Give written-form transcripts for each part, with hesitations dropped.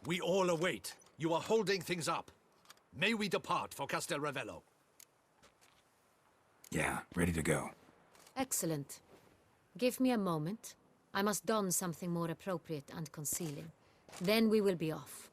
We all await. You are holding things up. May we depart for Castel Ravello? Yeah, ready to go. Excellent. Give me a moment. I must don something more appropriate and concealing. Then we will be off.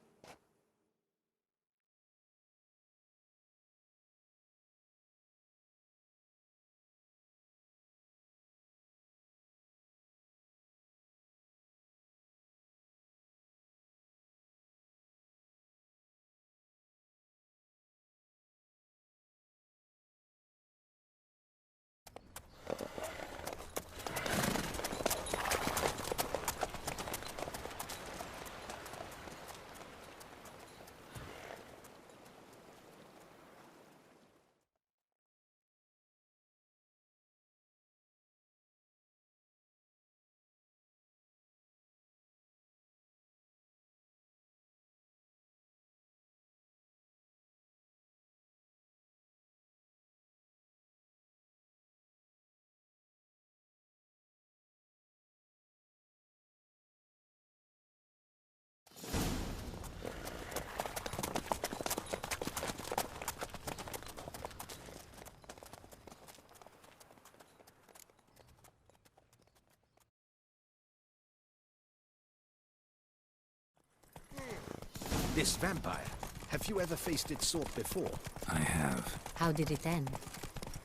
This vampire, have you ever faced its sort before? I have. How did it end?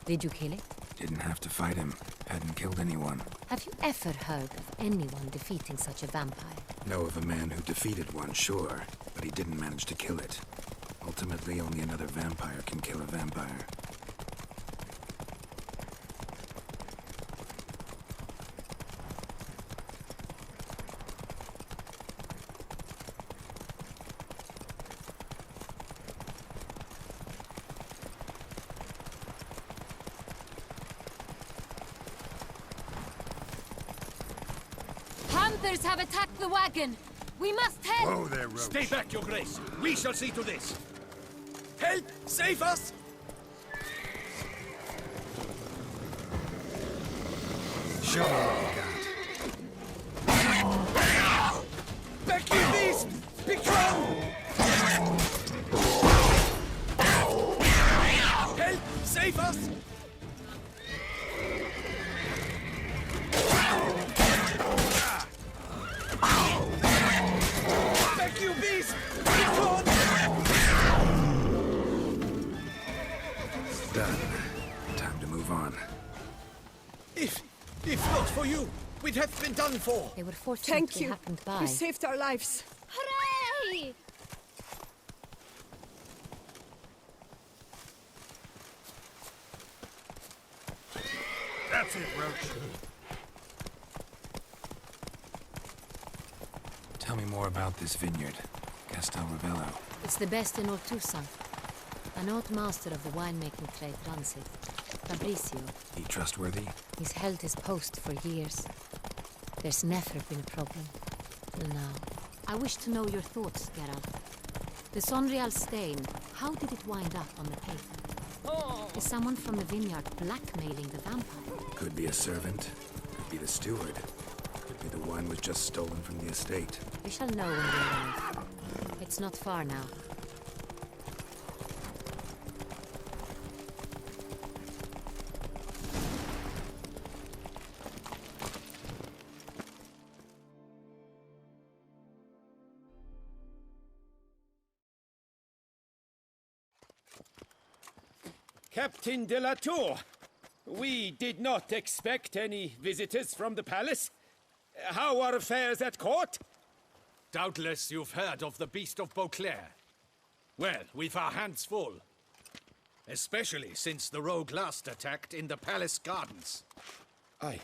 Did you kill it? Didn't have to fight him. Hadn't killed anyone. Have you ever heard of anyone defeating such a vampire? Know of a man who defeated one, sure, but he didn't manage to kill it. Ultimately, only another vampire can kill a vampire. Hunters have attacked the wagon! We must help! Whoa there, Roach. Stay back, your grace. We shall see to this. Help! Save us! Show me what you got. Back, you beast! Begone! Help! Save us! Back, you beast! Begone! Done. Time to move on. If not for you, we'd have been done for. They were fortunate Thank we you. happened by. You saved our lives. Hooray! That's it, Roach. Tell me more about this vineyard, Castel Ravello. It's the best in Ortusa. An old master of the winemaking trade runs it. Fabrizio. He trustworthy? He's held his post for years. There's never been a problem. Till now. I wish to know your thoughts, Geralt. The Sonreal stain, how did it wind up on the paper? Is someone from the vineyard blackmailing the vampire? Could be a servant. Could be the steward. Could be the wine was just stolen from the estate. We shall know when we arrive. It's not far now. Captain de la Tour, we did not expect any visitors from the palace. How are affairs at court? Doubtless you've heard of the Beast of Beauclair. Well, we've our hands full. Especially since the rogue last attacked in the palace gardens. I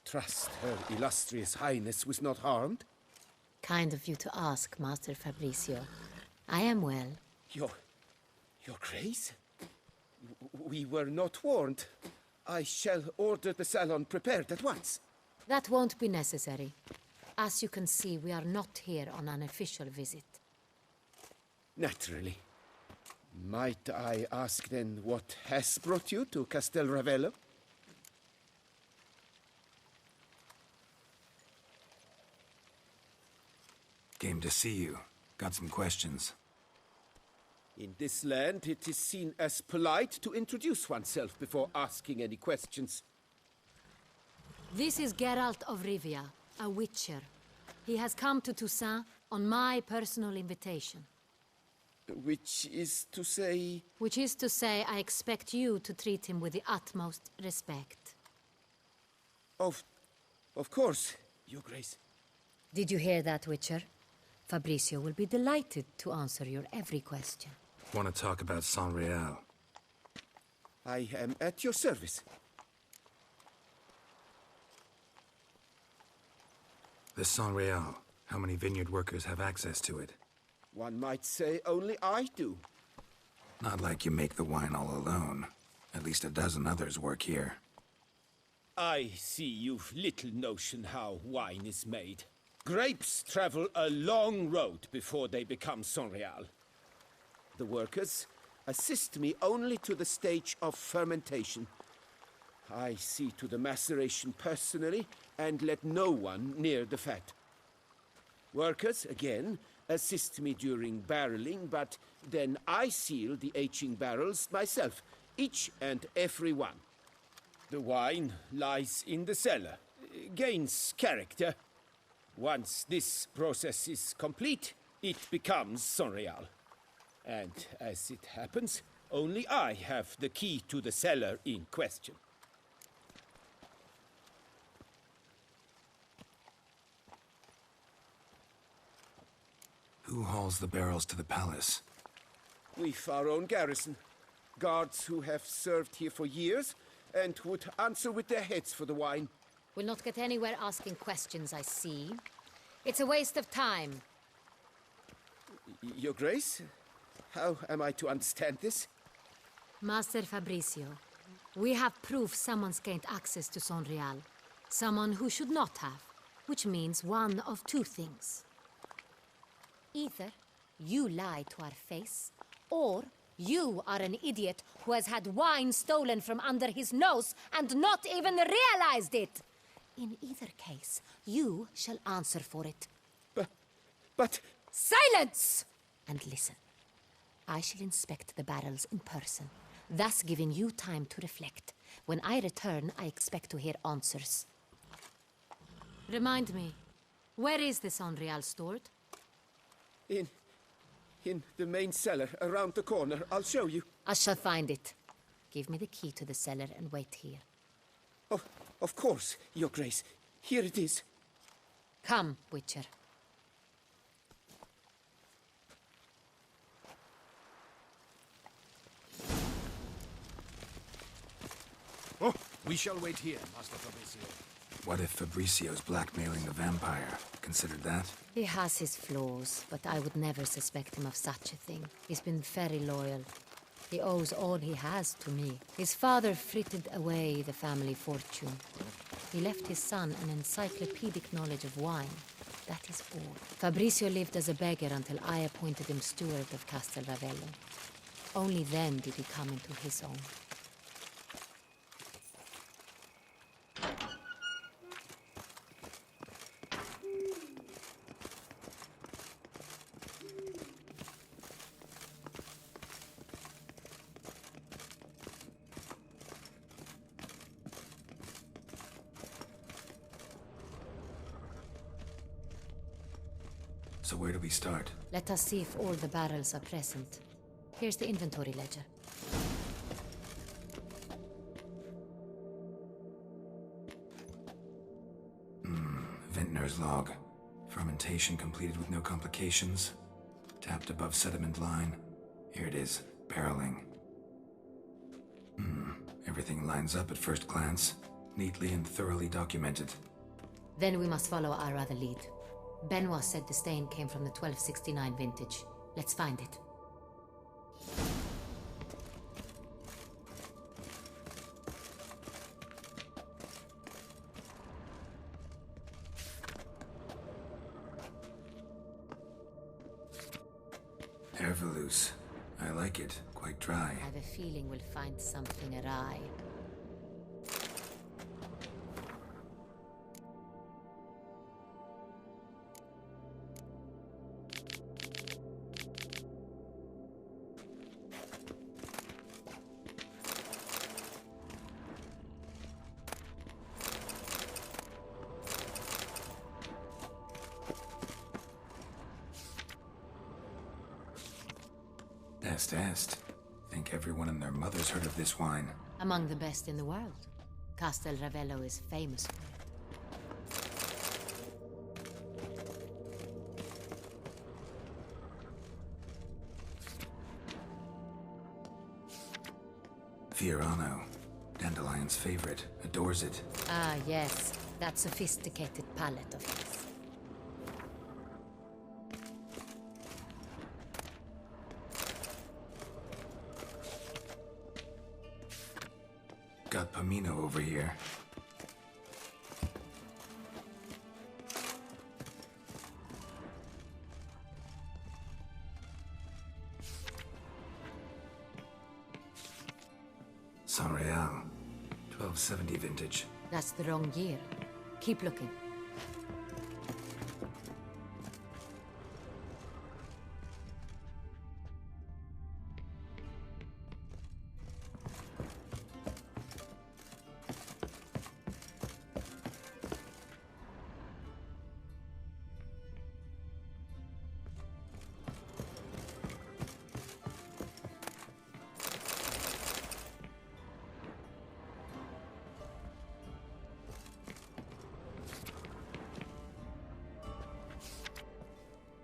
trust Her Illustrious Highness was not harmed. Kind of you to ask, Master Fabrizio. I am well. Your Grace? We were not warned. I shall order the salon prepared at once. That won't be necessary. As you can see, we are not here on an official visit. Naturally. Might I ask then what has brought you to Castel Ravello? Came to see you. Got some questions. In this land, it is seen as polite to introduce oneself before asking any questions. This is Geralt of Rivia, a witcher. He has come to Toussaint on my personal invitation. Which is to say... Which is to say, I expect you to treat him with the utmost respect. Of course, Your Grace. Did you hear that, Witcher? Fabricio will be delighted to answer your every question. Want to talk about Saint-Réal? I am at your service. This Saint-Réal, how many vineyard workers have access to it? One might say only I do. Not like you make the wine all alone. At least a dozen others work here. I see you've little notion how wine is made. Grapes travel a long road before they become Saint-Réal. The workers assist me only to the stage of fermentation. I see to the maceration personally and let no one near the fat. Workers, again, assist me during barreling, but then I seal the aging barrels myself, each and every one. The wine lies in the cellar, gains character. Once this process is complete, it becomes Saint-Réal. And as it happens, only I have the key to the cellar in question. Who hauls the barrels to the palace? We've our own garrison. Guards who have served here for years and would answer with their heads for the wine. We'll not get anywhere asking questions, I see. It's a waste of time. Your Grace? How am I to understand this? Master Fabricio, we have proof someone's gained access to Saint-Réal. Someone who should not have, which means one of two things. Either you lie to our face, or you are an idiot who has had wine stolen from under his nose and not even realized it. In either case, you shall answer for it. But... Silence! And listen. I shall inspect the barrels in person, thus giving you time to reflect. When I return, I expect to hear answers. Remind me, where is the Saint-Réal stored? In the main cellar, around the corner. I'll show you. I shall find it. Give me the key to the cellar and wait here. Oh, of course, Your Grace. Here it is. Come, Witcher. Oh, we shall wait here, Master Fabricio. What if Fabricio's blackmailing the vampire? Considered that? He has his flaws, but I would never suspect him of such a thing. He's been very loyal. He owes all he has to me. His father frittered away the family fortune. He left his son an encyclopedic knowledge of wine. That is all. Fabricio lived as a beggar until I appointed him steward of Castel Ravello. Only then did he come into his own. So where do we start? Let us see if all the barrels are present. Here's the inventory ledger. Vintner's log. Fermentation completed with no complications. Tapped above sediment line. Here it is. Barreling. Everything lines up at first glance. Neatly and thoroughly documented. Then we must follow our other lead. Benoit said the stain came from the 1269 vintage. Let's find it. Herveloos. I like it. Quite dry. I have a feeling we'll find something awry. Est. Think everyone and their mother's heard of this wine. Among the best in the world. Castel Ravello is famous for it. Fiorano, Dandelion's favorite, adores it. Ah, yes. That sophisticated palate of his. Got Pomino over here. San Real, 1270 vintage. That's the wrong year. Keep looking.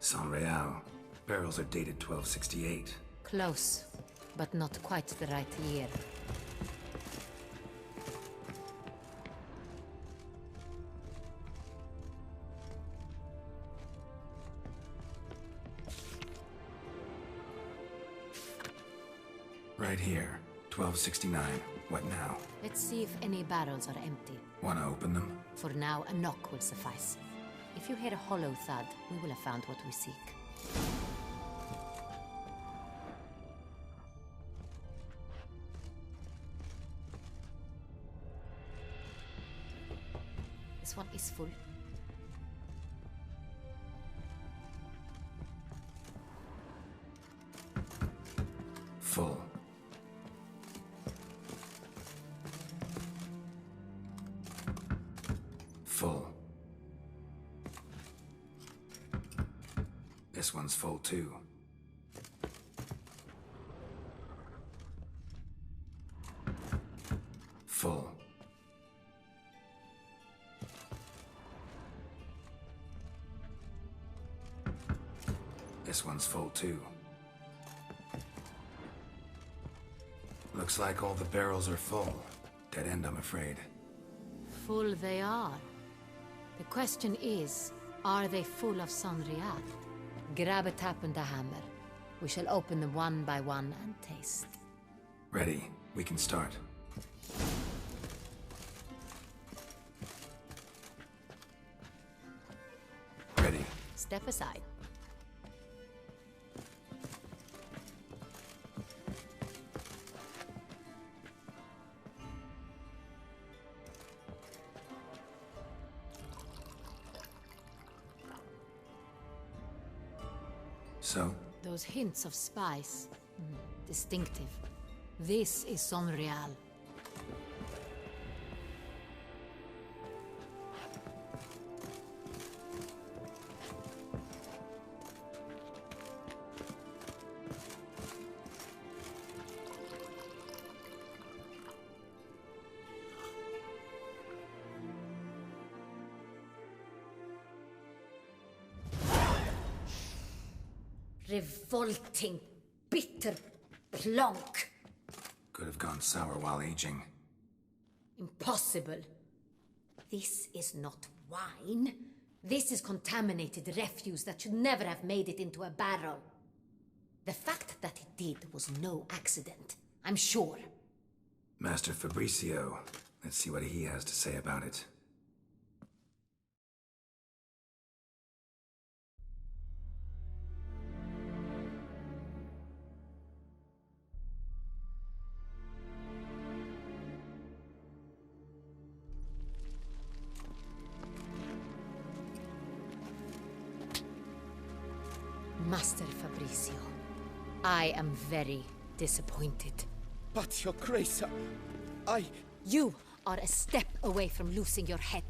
San Real. Barrels are dated 1268. Close, but not quite the right year. Right here, 1269. What now? Let's see if any barrels are empty. Wanna open them? For now, a knock will suffice. If you hear a hollow thud, we will have found what we seek. This one is full. Full. Full. This one's full too. Full. This one's full too. Looks like all the barrels are full. Dead end, I'm afraid. Full they are. The question is, are they full of San Real? Grab a tap and a hammer. We shall open them one by one and taste. Ready. We can start. Ready. Step aside. So? Those hints of spice. Distinctive. This is San Real. Revolting, bitter plonk. Could have gone sour while aging. Impossible. This is not wine. This is contaminated refuse that should never have made it into a barrel. The fact that it did was no accident, I'm sure. Master Fabricio. Let's see what he has to say about it. Master Fabricio, I am very disappointed. But, Your Grace, You are a step away from losing your head.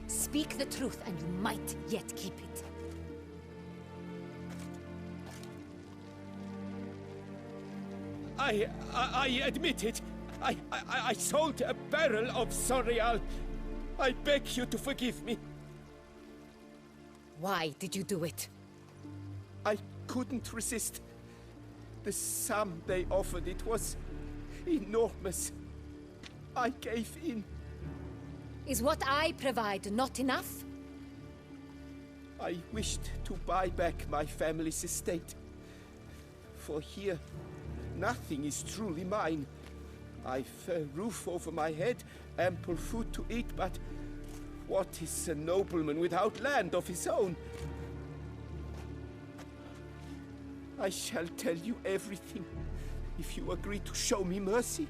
Speak the truth and you might yet keep it. I admit it. I sold a barrel of Sonreal. I beg you to forgive me. Why did you do it? I couldn't resist. The sum they offered, it was enormous. I gave in. Is what I provide not enough? I wished to buy back my family's estate. For here, nothing is truly mine. I've a roof over my head, ample food to eat, but what is a nobleman without land of his own? I shall tell you everything, if you agree to show me mercy.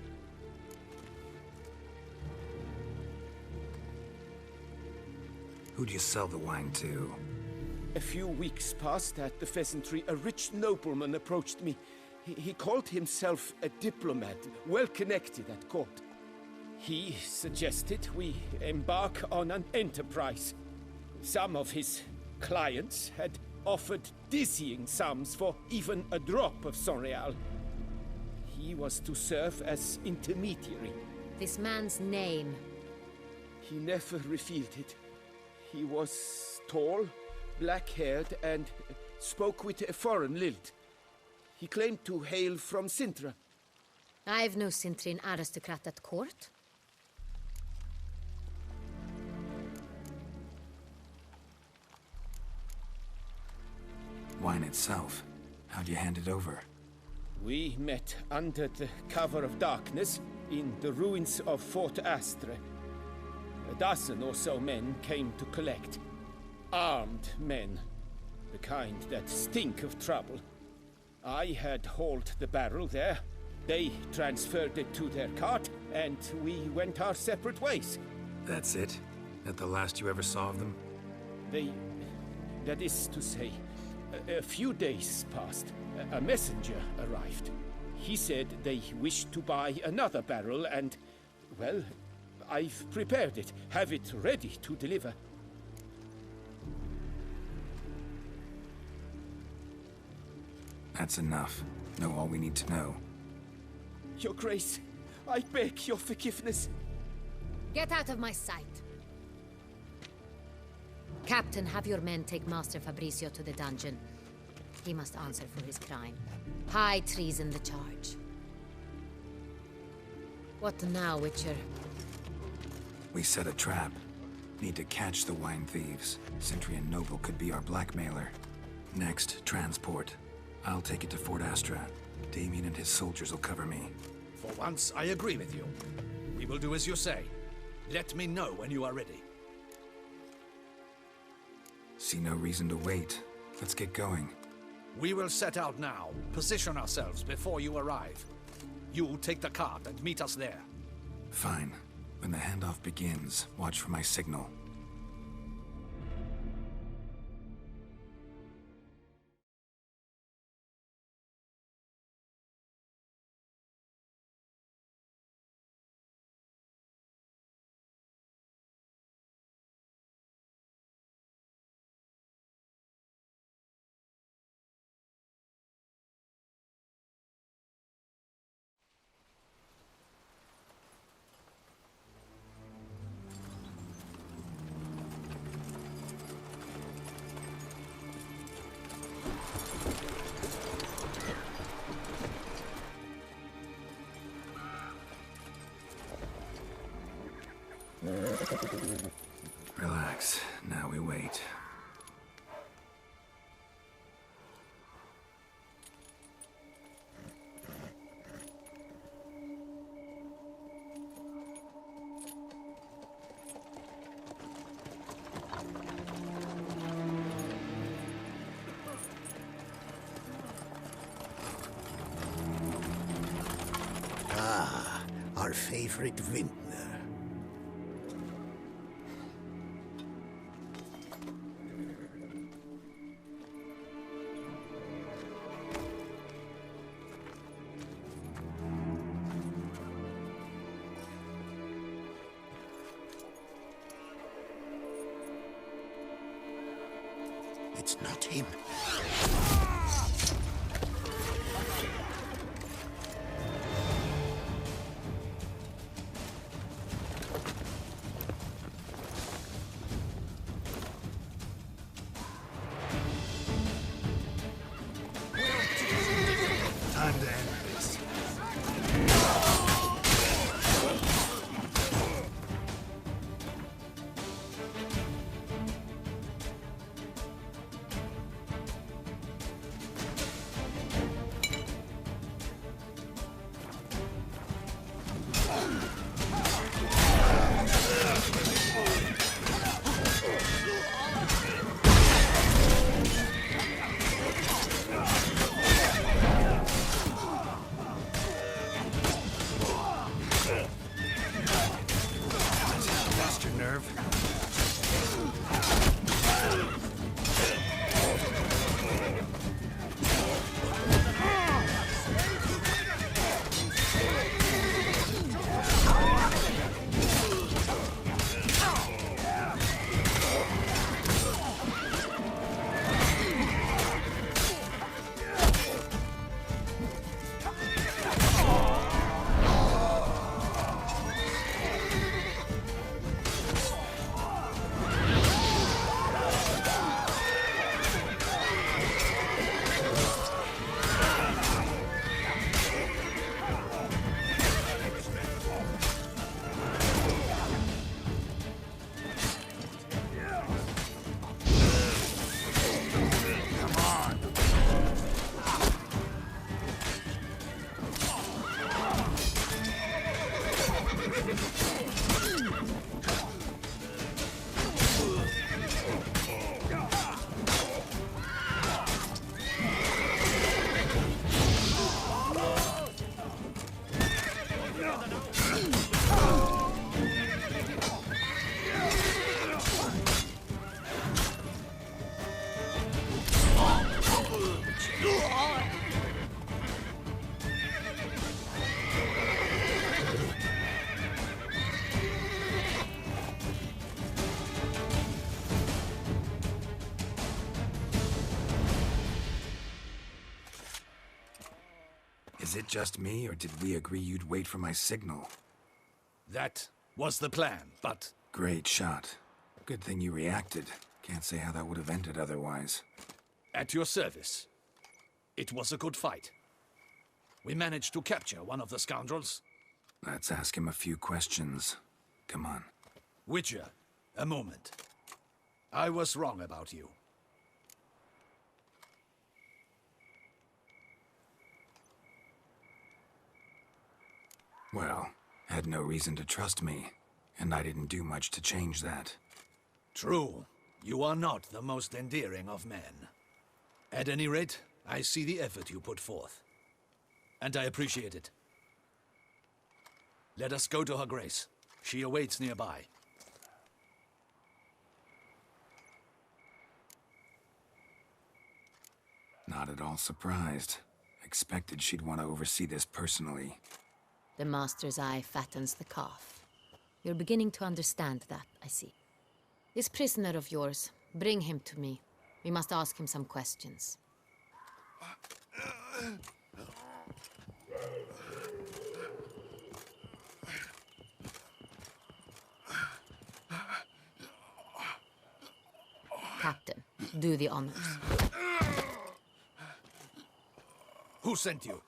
Who'd you sell the wine to? A few weeks past at the Pheasantry, a rich nobleman approached me. He called himself a diplomat, well connected at court. He suggested we embark on an enterprise. Some of his clients had offered dizzying sums for even a drop of Sonreal. He was to serve as intermediary. This man's name. He never revealed it. He was tall, black-haired, and spoke with a foreign lilt. He claimed to hail from Sintra. I've no Sintrian aristocrat at court. Wine itself. How'd you hand it over? We met under the cover of darkness in the ruins of Fort Astre. A dozen or so men came to collect. Armed men. The kind that stink of trouble. I had hauled the barrel there. They transferred it to their cart, and we went our separate ways. That's it? That the last you ever saw of them? That is to say, a few days passed. A messenger arrived. He said they wished to buy another barrel and, well, I've prepared it. Have it ready to deliver. That's enough. Know all we need to know. Your Grace, I beg your forgiveness. Get out of my sight. Captain, have your men take Master Fabrizio to the dungeon. He must answer for his crime. High treason the charge. What now, Witcher? We set a trap. Need to catch the wine thieves. Sintrian Noble could be our blackmailer. Next, transport. I'll take it to Fort Astra. Damien and his soldiers will cover me. For once, I agree with you. We will do as you say. Let me know when you are ready. See no reason to wait. Let's get going. We will set out now. Position ourselves before you arrive. You take the cart and meet us there. Fine. When the handoff begins, watch for my signal. Relax. Now we wait. Ah, our favorite vintner. It's not him. nerve. Is it just me, or did we agree you'd wait for my signal? That was the plan, but Great shot. Good thing you reacted. Can't say how that would have ended otherwise. at your service. It was a good fight. We managed to capture one of the scoundrels. Let's ask him a few questions. Come on. Witcher, a moment. I was wrong about you. Well, had no reason to trust me, and I didn't do much to change that. True, you are not the most endearing of men. At any rate, I see the effort you put forth. And I appreciate it. Let us go to her grace. She awaits nearby. Not at all surprised. Expected she'd want to oversee this personally. The Master's eye fattens the calf. You're beginning to understand that, I see. This prisoner of yours, bring him to me. We must ask him some questions. Captain, do the honors. Who sent you?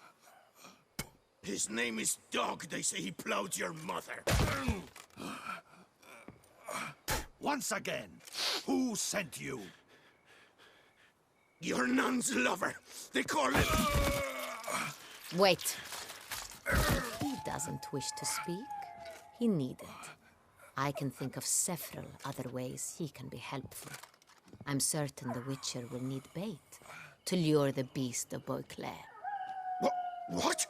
His name is Dog. They say he plowed your mother. Once again, who sent you? Your nun's lover. They call it... Wait. He doesn't wish to speak. He needn't. I can think of several other ways he can be helpful. I'm certain the Witcher will need bait to lure the beast of Beauclair. What?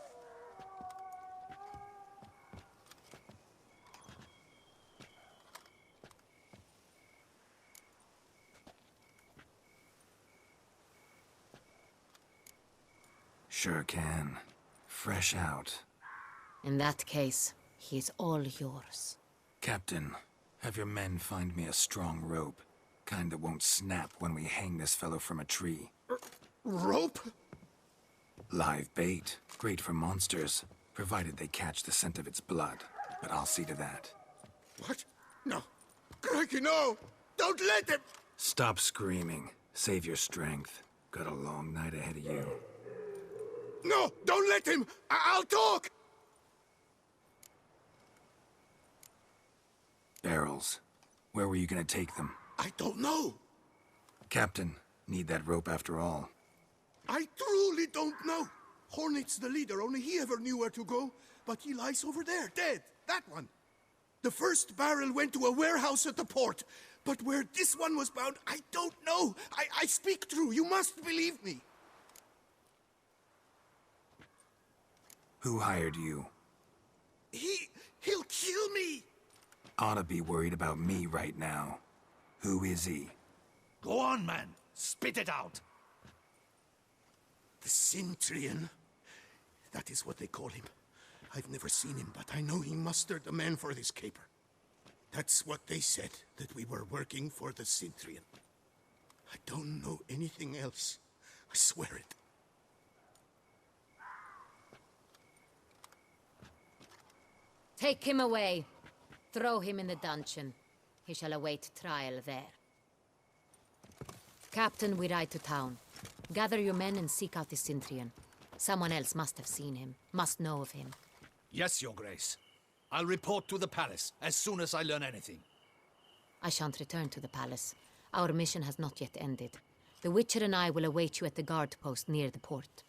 Sure can. Fresh out. In that case, he's all yours. Captain, have your men find me a strong rope. Kind that won't snap when we hang this fellow from a tree. Rope? Live bait. Great for monsters, provided they catch the scent of its blood. But I'll see to that. What? No. Crikey, no! Don't let him! Stop screaming. Save your strength. Got a long night ahead of you. No! Don't let him! I'll talk! Barrels. Where were you gonna take them? I don't know. Captain, need that rope after all. I truly don't know. Hornet's the leader, only he ever knew where to go. But he lies over there, dead. That one. The first barrel went to a warehouse at the port. But where this one was bound, I don't know. I speak true. You must believe me. Who hired you? He'll kill me. ought to be worried about me right now. Who is he? Go on, man. Spit it out. The Cintrian. That is what they call him. I've never seen him, but I know he mustered the men for this caper. That's what they said, that we were working for the Cintrian. I don't know anything else. I swear it. Take him away. Throw him in the dungeon. He shall await trial there. Captain, we ride to town. Gather your men and seek out the Cintrian. Someone else must have seen him, must know of him. Yes, Your Grace. I'll report to the palace as soon as I learn anything. I shan't return to the palace. Our mission has not yet ended. The Witcher and I will await you at the guard post near the port.